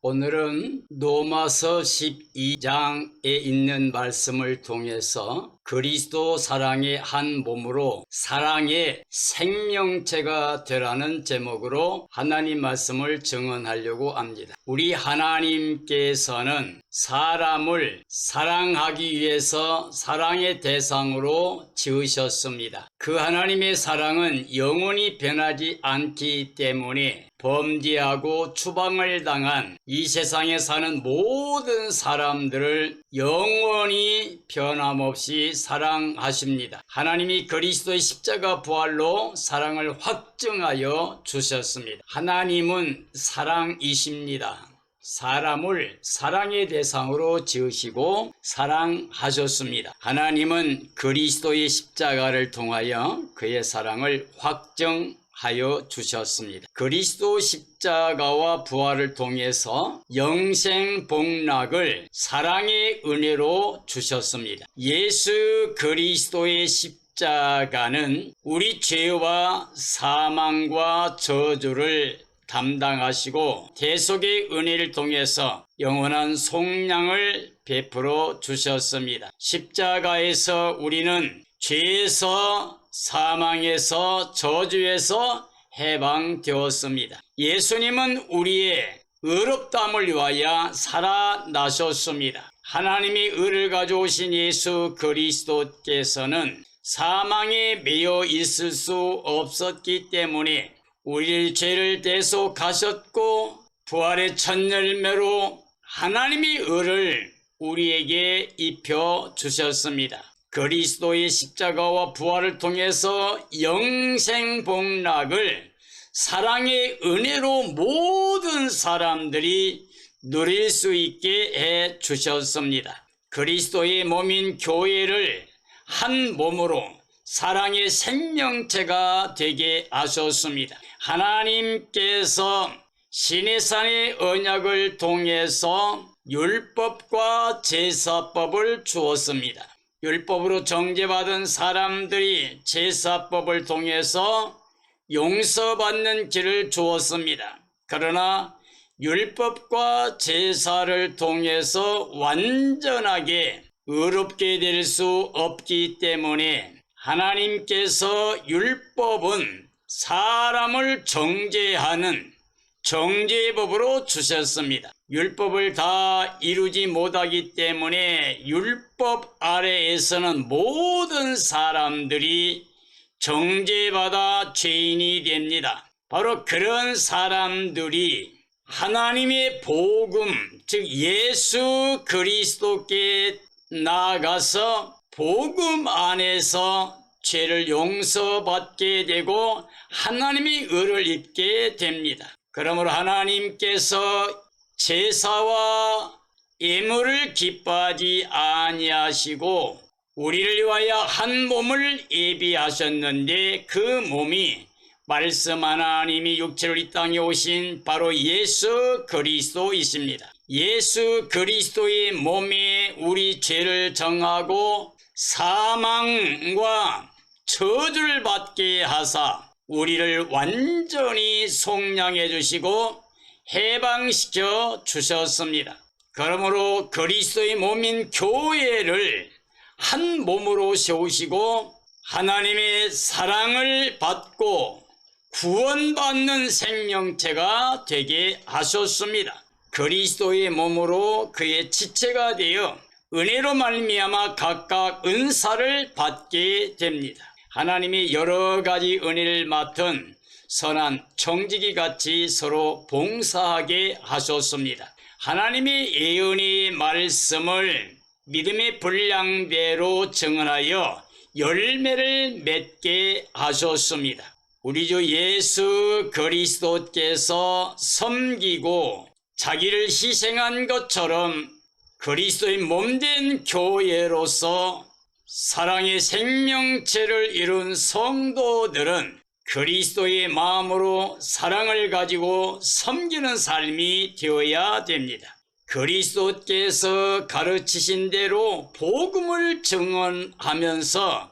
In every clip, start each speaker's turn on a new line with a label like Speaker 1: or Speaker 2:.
Speaker 1: 오늘은 로마서 12장에 있는 말씀을 통해서 그리스도 사랑의 한 몸으로 사랑의 생명체가 되라는 제목으로 하나님 말씀을 증언하려고 합니다. 우리 하나님께서는 사람을 사랑하기 위해서 사랑의 대상으로 지으셨습니다. 그 하나님의 사랑은 영원히 변하지 않기 때문에 범죄하고 추방을 당한 이 세상에 사는 모든 사람들을 영원히 변함없이 사랑하십니다. 하나님이 그리스도의 십자가 부활로 사랑을 확증하여 주셨습니다. 하나님은 사랑이십니다. 사람을 사랑의 대상으로 지으시고 사랑하셨습니다. 하나님은 그리스도의 십자가를 통하여 그의 사랑을 확증하여 주셨습니다. 그리스도 십자가와 부활을 통해서 영생 복락을 사랑의 은혜로 주셨습니다. 예수 그리스도의 십자가는 우리 죄와 사망과 저주를 담당하시고 대속의 은혜를 통해서 영원한 속량을 베풀어 주셨습니다. 십자가에서 우리는 죄에서 사망에서 저주에서 해방되었습니다. 예수님은 우리의 의롭다함을 위하여 살아나셨습니다. 하나님이 의를 가져오신 예수 그리스도께서는 사망에 매여 있을 수 없었기 때문에 우리의 죄를 대속하셨고 부활의 첫 열매로 하나님의 의를 우리에게 입혀 주셨습니다. 그리스도의 십자가와 부활을 통해서 영생 복락을 사랑의 은혜로 모든 사람들이 누릴 수 있게 해 주셨습니다. 그리스도의 몸인 교회를 한 몸으로 사랑의 생명체가 되게 하셨습니다. 하나님께서 시내산의 언약을 통해서 율법과 제사법을 주었습니다. 율법으로 정죄받은 사람들이 제사법을 통해서 용서받는 길을 주었습니다. 그러나 율법과 제사를 통해서 완전하게 의롭게 될 수 없기 때문에 하나님께서 율법은 사람을 정죄하는 정죄법으로 주셨습니다. 율법을 다 이루지 못하기 때문에 율법 아래에서는 모든 사람들이 정죄받아 죄인이 됩니다. 바로 그런 사람들이 하나님의 복음, 즉 예수 그리스도께 나아가서 복음 안에서 죄를 용서받게 되고 하나님의 의를 입게 됩니다. 그러므로 하나님께서 제사와 예물을 기뻐하지 아니하시고 우리를 위하여 한 몸을 예비하셨는데 그 몸이 말씀 하나님이 육체로 이 땅에 오신 바로 예수 그리스도이십니다. 예수 그리스도의 몸에 우리 죄를 정하고 사망과 저주를 받게 하사 우리를 완전히 속량해 주시고 해방시켜 주셨습니다. 그러므로 그리스도의 몸인 교회를 한 몸으로 세우시고 하나님의 사랑을 받고 구원받는 생명체가 되게 하셨습니다. 그리스도의 몸으로 그의 지체가 되어 은혜로 말미암아 각각 은사를 받게 됩니다. 하나님이 여러 가지 은혜를 맡은 선한 청지기 같이 서로 봉사하게 하셨습니다. 하나님의 예언의 말씀을 믿음의 분량대로 증언하여 열매를 맺게 하셨습니다. 우리 주 예수 그리스도께서 섬기고 자기를 희생한 것처럼 그리스도의 몸된 교회로서 사랑의 생명체를 이룬 성도들은 그리스도의 마음으로 사랑을 가지고 섬기는 삶이 되어야 됩니다. 그리스도께서 가르치신 대로 복음을 증언하면서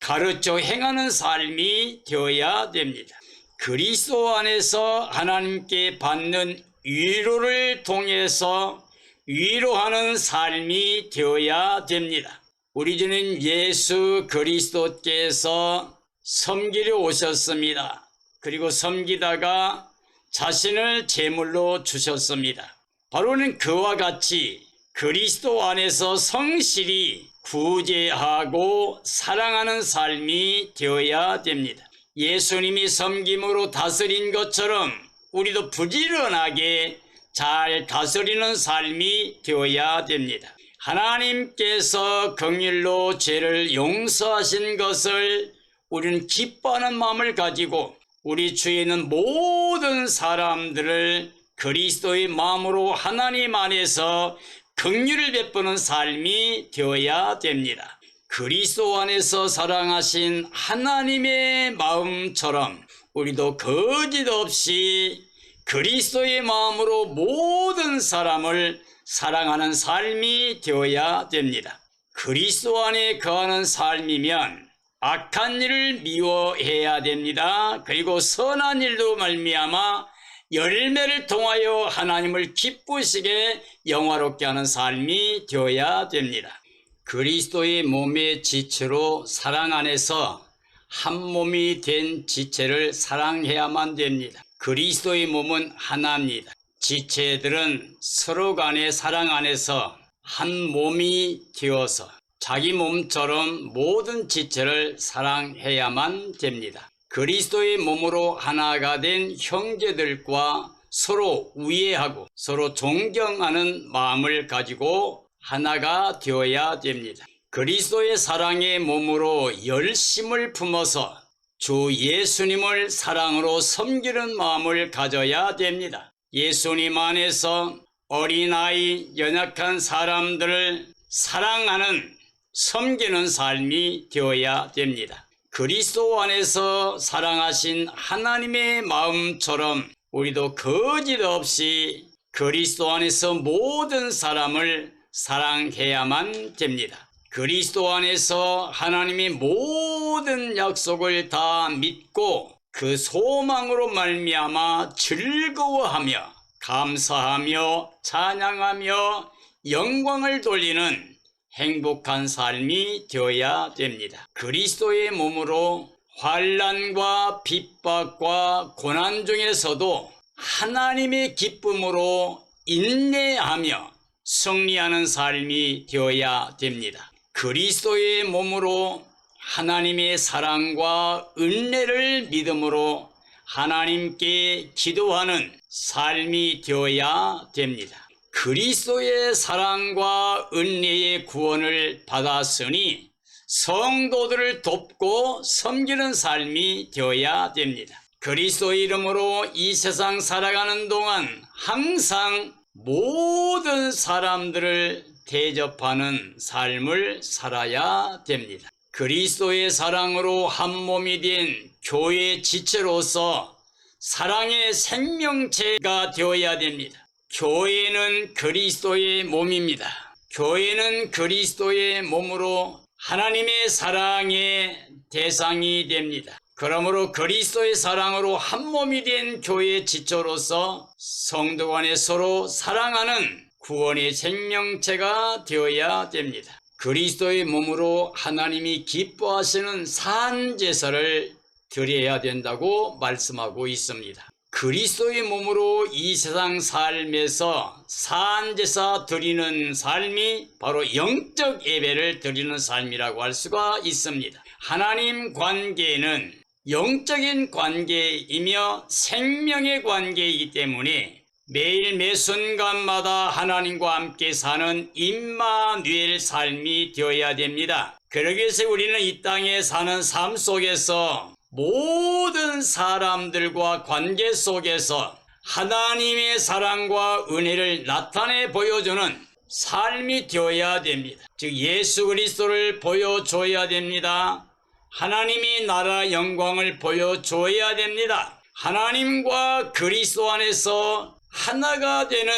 Speaker 1: 가르쳐 행하는 삶이 되어야 됩니다. 그리스도 안에서 하나님께 받는 위로를 통해서 위로하는 삶이 되어야 됩니다. 우리 주님 예수 그리스도께서 섬기려 오셨습니다. 그리고 섬기다가 자신을 제물로 주셨습니다. 바로는 그와 같이 그리스도 안에서 성실히 구제하고 사랑하는 삶이 되어야 됩니다. 예수님이 섬김으로 다스린 것처럼 우리도 부지런하게 잘 다스리는 삶이 되어야 됩니다. 하나님께서 긍휼로 죄를 용서하신 것을 우리는 기뻐하는 마음을 가지고 우리 주위에 있는 모든 사람들을 그리스도의 마음으로 하나님 안에서 긍휼을 베푸는 삶이 되어야 됩니다. 그리스도 안에서 사랑하신 하나님의 마음처럼 우리도 거짓없이 그리스도의 마음으로 모든 사람을 사랑하는 삶이 되어야 됩니다. 그리스도 안에 거하는 삶이면 악한 일을 미워해야 됩니다. 그리고 선한 일로 말미암아 열매를 통하여 하나님을 기쁘시게 영화롭게 하는 삶이 되어야 됩니다. 그리스도의 몸의 지체로 사랑 안에서 한 몸이 된 지체를 사랑해야만 됩니다. 그리스도의 몸은 하나입니다. 지체들은 서로 간의 사랑 안에서 한 몸이 되어서 자기 몸처럼 모든 지체를 사랑해야만 됩니다. 그리스도의 몸으로 하나가 된 형제들과 서로 우애하고 서로 존경하는 마음을 가지고 하나가 되어야 됩니다. 그리스도의 사랑의 몸으로 열심을 품어서 주 예수님을 사랑으로 섬기는 마음을 가져야 됩니다. 예수님 안에서 어린아이, 연약한 사람들을 사랑하는 섬기는 삶이 되어야 됩니다. 그리스도 안에서 사랑하신 하나님의 마음처럼 우리도 거짓없이 그리스도 안에서 모든 사람을 사랑해야만 됩니다. 그리스도 안에서 하나님의 모든 약속을 다 믿고 그 소망으로 말미암아 즐거워하며 감사하며 찬양하며 영광을 돌리는 행복한 삶이 되어야 됩니다. 그리스도의 몸으로 환난과 핍박과 고난 중에서도 하나님의 기쁨으로 인내하며 승리하는 삶이 되어야 됩니다. 그리스도의 몸으로 하나님의 사랑과 은혜를 믿음으로 하나님께 기도하는 삶이 되어야 됩니다. 그리스도의 사랑과 은혜의 구원을 받았으니 성도들을 돕고 섬기는 삶이 되어야 됩니다. 그리스도의 이름으로 이 세상 살아가는 동안 항상 모든 사람들을 대접하는 삶을 살아야 됩니다. 그리스도의 사랑으로 한 몸이 된 교회 지체로서 사랑의 생명체가 되어야 됩니다. 교회는 그리스도의 몸입니다. 교회는 그리스도의 몸으로 하나님의 사랑의 대상이 됩니다. 그러므로 그리스도의 사랑으로 한 몸이 된 교회 지체로서 성도 간에 서로 사랑하는 구원의 생명체가 되어야 됩니다. 그리스도의 몸으로 하나님이 기뻐하시는 산제사를 드려야 된다고 말씀하고 있습니다. 그리스도의 몸으로 이 세상 삶에서 산제사 드리는 삶이 바로 영적 예배를 드리는 삶이라고 할 수가 있습니다. 하나님 관계는 영적인 관계이며 생명의 관계이기 때문에 매일 매 순간마다 하나님과 함께 사는 임마누엘 삶이 되어야 됩니다. 그러기 위해서 우리는 이 땅에 사는 삶 속에서 모든 사람들과 관계 속에서 하나님의 사랑과 은혜를 나타내 보여주는 삶이 되어야 됩니다. 즉 예수 그리스도를 보여줘야 됩니다. 하나님이 나라 영광을 보여줘야 됩니다. 하나님과 그리스도 안에서 하나가 되는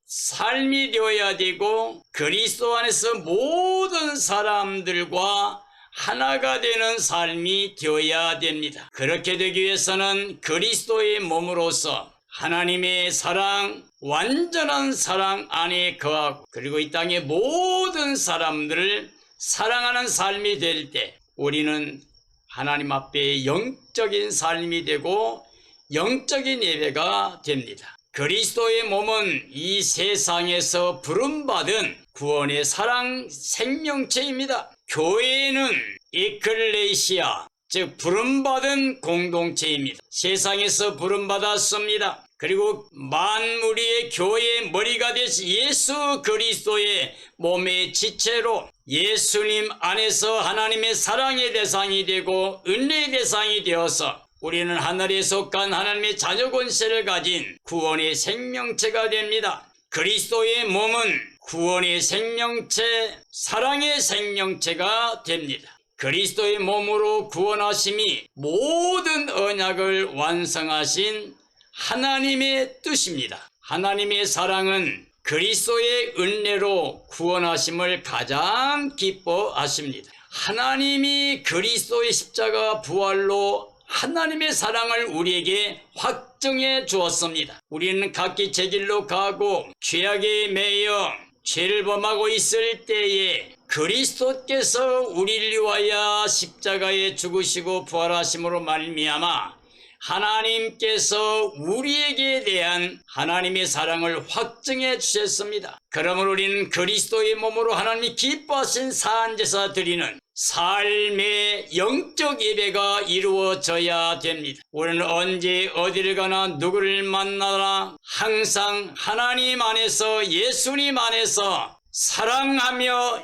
Speaker 1: 삶이 되어야 되고 그리스도 안에서 모든 사람들과 하나가 되는 삶이 되어야 됩니다. 그렇게 되기 위해서는 그리스도의 몸으로서 하나님의 사랑, 완전한 사랑 안에 거하고 그리고 이 땅의 모든 사람들을 사랑하는 삶이 될 때 우리는 하나님 앞에 영적인 삶이 되고 영적인 예배가 됩니다. 그리스도의 몸은 이 세상에서 부름받은 구원의 사랑 생명체입니다. 교회는 에클레시아, 즉 부름받은 공동체입니다. 세상에서 부름받았습니다. 그리고 만물의 교회의 머리가 되신 예수 그리스도의 몸의 지체로 예수님 안에서 하나님의 사랑의 대상이 되고 은혜의 대상이 되어서 우리는 하늘에 속한 하나님의 자녀 권세를 가진 구원의 생명체가 됩니다. 그리스도의 몸은 구원의 생명체, 사랑의 생명체가 됩니다. 그리스도의 몸으로 구원하심이 모든 언약을 완성하신 하나님의 뜻입니다. 하나님의 사랑은 그리스도의 은혜로 구원하심을 가장 기뻐하십니다. 하나님이 그리스도의 십자가 부활로 하나님의 사랑을 우리에게 확정해 주었습니다. 우리는 각기 제 길로 가고 죄악에 매여 죄를 범하고 있을 때에 그리스도께서 우리를 위하여 십자가에 죽으시고 부활하심으로 말미암아 하나님께서 우리에게 대한 하나님의 사랑을 확증해 주셨습니다. 그러므로 우리는 그리스도의 몸으로 하나님이 기뻐하신 사한제사 드리는 삶의 영적 예배가 이루어져야 됩니다. 우리는 언제 어디를 가나 누구를 만나나 항상 하나님 안에서 예수님 안에서 사랑하며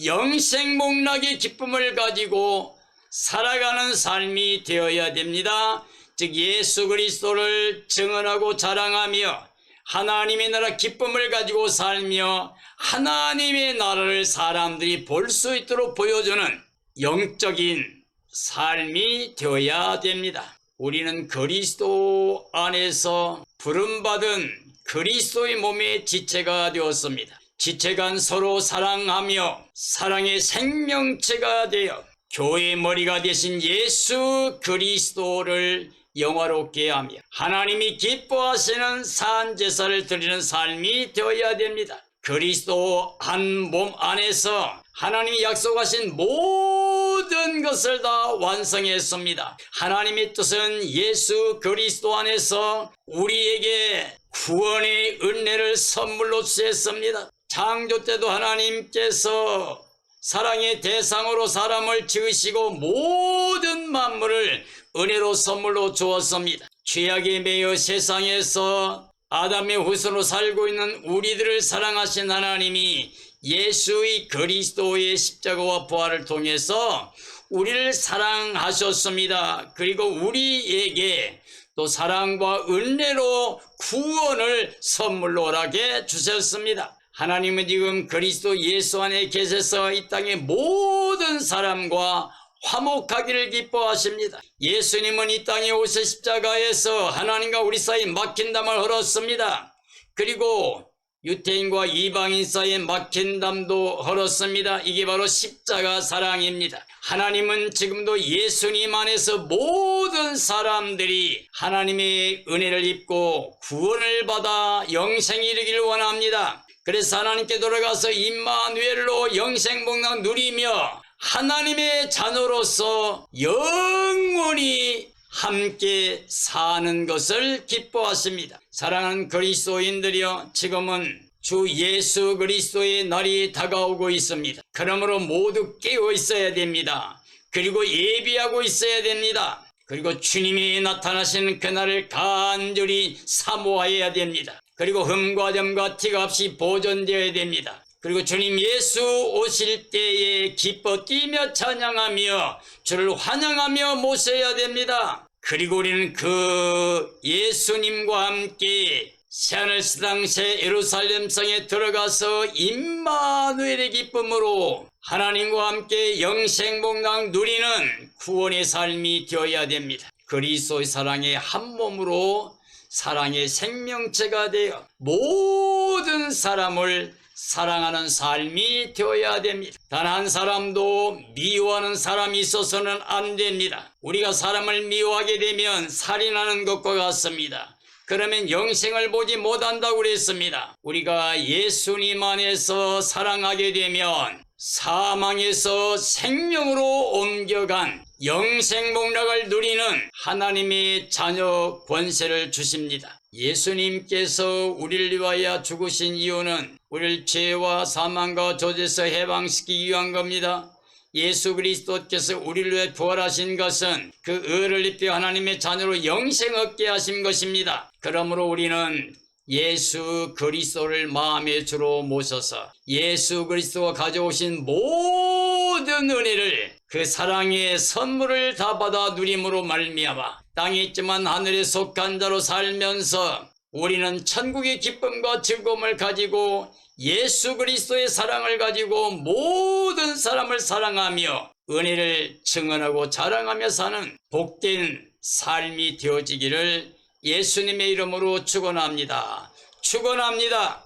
Speaker 1: 영생복락의 기쁨을 가지고 살아가는 삶이 되어야 됩니다. 즉 예수 그리스도를 증언하고 자랑하며 하나님의 나라 기쁨을 가지고 살며 하나님의 나라를 사람들이 볼 수 있도록 보여주는 영적인 삶이 되어야 됩니다. 우리는 그리스도 안에서 부름받은 그리스도의 몸의 지체가 되었습니다. 지체간 서로 사랑하며 사랑의 생명체가 되어 교회의 머리가 되신 예수 그리스도를 영화롭게 하며 하나님이 기뻐하시는 산제사를 드리는 삶이 되어야 됩니다. 그리스도 한 몸 안에서 하나님이 약속하신 모든 것을 다 완성했습니다. 하나님의 뜻은 예수 그리스도 안에서 우리에게 구원의 은혜를 선물로 주셨습니다. 창조 때도 하나님께서 사랑의 대상으로 사람을 지으시고 모든 만물을 은혜로 선물로 주었습니다. 죄악에 매여 세상에서 아담의 후손으로 살고 있는 우리들을 사랑하신 하나님이 예수의 그리스도의 십자가와 부활을 통해서 우리를 사랑하셨습니다. 그리고 우리에게 또 사랑과 은혜로 구원을 선물로 허락해 주셨습니다. 하나님은 지금 그리스도 예수 안에 계셔서 이 땅의 모든 사람과 화목하기를 기뻐하십니다. 예수님은 이 땅에 오셔 십자가에서 하나님과 우리 사이 막힌 담을 헐었습니다. 그리고 유태인과 이방인 사이에 막힌 담도 헐었습니다. 이게 바로 십자가 사랑입니다. 하나님은 지금도 예수님 안에서 모든 사람들이 하나님의 은혜를 입고 구원을 받아 영생에 이르기를 원합니다. 그래서 하나님께 돌아가서 임마누엘로 영생복락 누리며 하나님의 자녀로서 영원히 함께 사는 것을 기뻐하십니다. 사랑하는 그리스도인들이여, 지금은 주 예수 그리스도의 날이 다가오고 있습니다. 그러므로 모두 깨어 있어야 됩니다. 그리고 예비하고 있어야 됩니다. 그리고 주님이 나타나시는 그날을 간절히 사모해야 됩니다. 그리고 흠과 점과 티가 없이 보존되어야 됩니다. 그리고 주님 예수 오실 때에 기뻐 뛰며 찬양하며 주를 환영하며 모셔야 됩니다. 그리고 우리는 그 예수님과 함께 새하늘 새 땅 새 예루살렘 성에 들어가서 임마누엘의 기쁨으로 하나님과 함께 영생복락 누리는 구원의 삶이 되어야 됩니다. 그리스도의 사랑의 한 몸으로 사랑의 생명체가 되어 모든 사람을 사랑하는 삶이 되어야 됩니다. 단 한 사람도 미워하는 사람이 있어서는 안 됩니다. 우리가 사람을 미워하게 되면 살인하는 것과 같습니다. 그러면 영생을 보지 못한다고 그랬습니다. 우리가 예수님 안에서 사랑하게 되면 사망에서 생명으로 옮겨간 영생 복락을 누리는 하나님의 자녀 권세를 주십니다. 예수님께서 우리를 위하여 죽으신 이유는 우리를 죄와 사망과 저주에서 해방시키기 위한 겁니다. 예수 그리스도께서 우리를 위해 부활하신 것은 그 의를 입혀 하나님의 자녀로 영생 얻게 하신 것입니다. 그러므로 우리는 예수 그리스도를 마음의 주로 모셔서 예수 그리스도가 가져오신 모든 은혜를 그 사랑의 선물을 다 받아 누림으로 말미암아 땅에 있지만 하늘에 속한 자로 살면서 우리는 천국의 기쁨과 즐거움을 가지고 예수 그리스도의 사랑을 가지고 모든 사람을 사랑하며 은혜를 증언하고 자랑하며 사는 복된 삶이 되어지기를 예수님의 이름으로 축원합니다. 축원합니다.